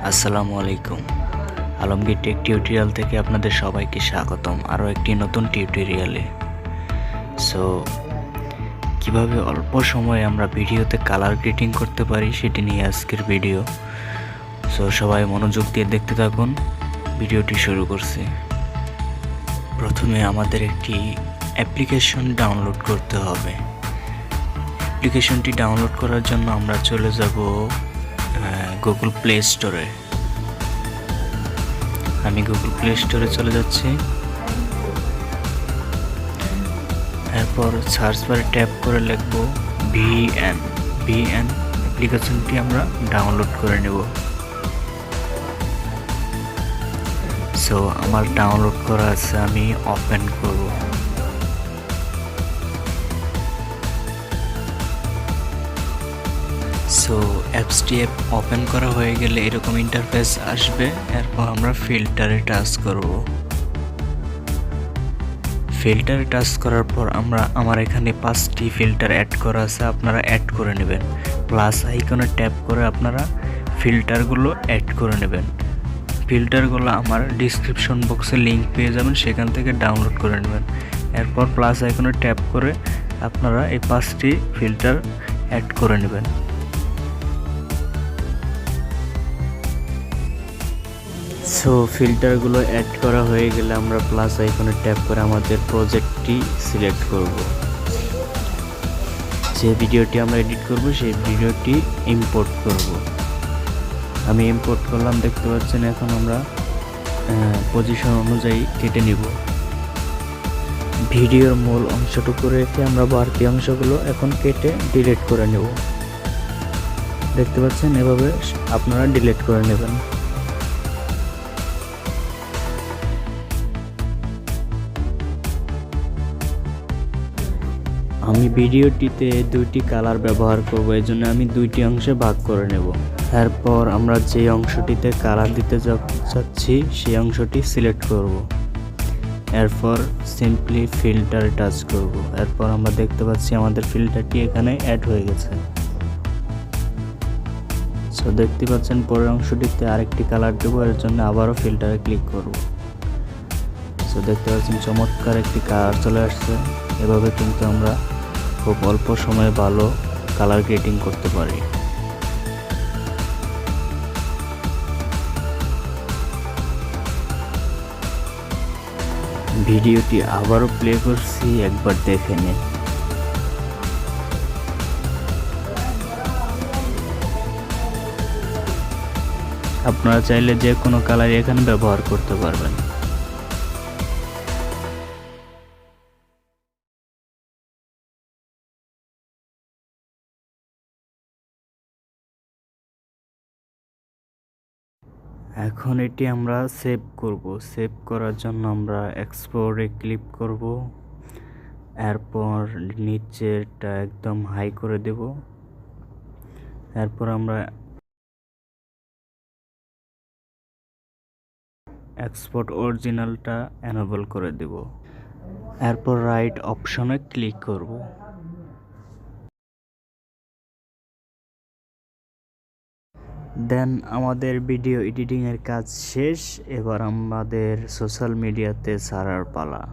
আসসালামু আলাইকুম। Alamgir take tutorial থেকে আপনাদের সবাইকে স্বাগতম আরও একটি নতুন টিউটোরিয়ালে। সো কিভাবে অল্প সময়ে আমরা ভিডিওতে কালার গ্রেডিং করতে পারি সেটি নিয়ে আজকের ভিডিও। সো সবাই মনোযোগ দিয়ে দেখতে থাকুন। ভিডিওটি শুরু করছি। প্রথমে আমাদের একটি অ্যাপ্লিকেশন ডাউনলোড করতে হবে। অ্যাপ্লিকেশনটি ডাউনলোড করার জন্য আমরা চলে যাব গুগল প্লে স্টোরে। আমি গুগল প্লে স্টোরে চলে যাচ্ছি। এরপর সার্চ বারে ট্যাপ করে লিখব ভিএন। অ্যাপ্লিকেশনটি আমরা ডাউনলোড করে নেব। সো আমার ডাউনলোড করা আছে, আমি ওপেন করব। সো অ্যাপসটি ওপেন করা হয়ে গেলে এরকম ইন্টারফেস আসবে। এরপর আমরা ফিল্টারে টাচ করব। ফিল্টারে টাচ করার পর আমার এখানে 5টি ফিল্টার অ্যাড করা আছে, আপনারা অ্যাড করে নেবেন। প্লাস আইকনে ট্যাপ করে আপনারা ফিল্টারগুলো অ্যাড করে নেবেন। ফিল্টারগুলো আমার ডিসক্রিপশন বক্সে লিঙ্ক পেয়ে যাবেন, সেখান থেকে ডাউনলোড করে নেবেন। এরপর প্লাস আইকনে ট্যাপ করে আপনারা এই 5টি ফিল্টার অ্যাড করে নেবেন। সো ফিল্টারগুলো অ্যাড করা হয়ে গেলে আমরা প্লাস আইকনে ট্যাপ করে আমাদের প্রজেক্টটি সিলেক্ট করব। যে ভিডিওটি আমরা এডিট করব সেই ভিডিওটি ইম্পোর্ট করব। আমি ইম্পোর্ট করলাম, দেখতে পাচ্ছেন। এখন আমরা পজিশন অনুযায়ী কেটে নিব। ভিডিওর মূল অংশটুকু রেখে আমরা বাড়তি অংশগুলো এখন কেটে ডিলিট করে নেব। দেখতে পাচ্ছেন, এভাবে আপনারা ডিলিট করে নেবেন। আমি ভিডিওটিতে 2টি কালার ব্যবহার করব, এই জন্য আমি 2টি অংশে ভাগ করে নেব। এরপর আমরা যে অংশটিতে কালার দিতে চাচ্ছি সেই অংশটি সিলেক্ট করব। এরপর সিম্পলি ফিল্টারে টাচ করব। এরপর আমরা দেখতে পাচ্ছি আমাদের ফিল্টারটি এখানে অ্যাড হয়ে গেছে। সো দেখতে পাচ্ছেন পরের অংশটিতে আরেকটি কালার দেবো, এর জন্য আবারও ফিল্টারে ক্লিক করব। সো দেখতে পাচ্ছেন চমৎকার একটি কালার চলে আসছে। এভাবে কিন্তু আমরা খুব অল্প সময়ে ভালো কালার গ্রেডিং করতে পারি। ভিডিওটি আবারও প্লে করছি, একবার দেখে নিন। আপনারা চাইলে যে কোনো কালার এখানে ব্যবহার করতে পারবেন। এখন এটি আমরা সেভ করব। সেভ করার জন্য আমরা এক্সপোর্টে ক্লিক করব। এরপর নিচেরটা একদম হাই করে দেব। এরপর আমরা এক্সপোর্ট অরিজিনালটা এনেবল করে দেব। এরপর রাইট অপশনে ক্লিক করব। দেন আমাদের ভিডিও এডিটিংয়ের কাজ শেষ। এবার আমাদের সোশ্যাল মিডিয়াতে ছাড়ার পালা।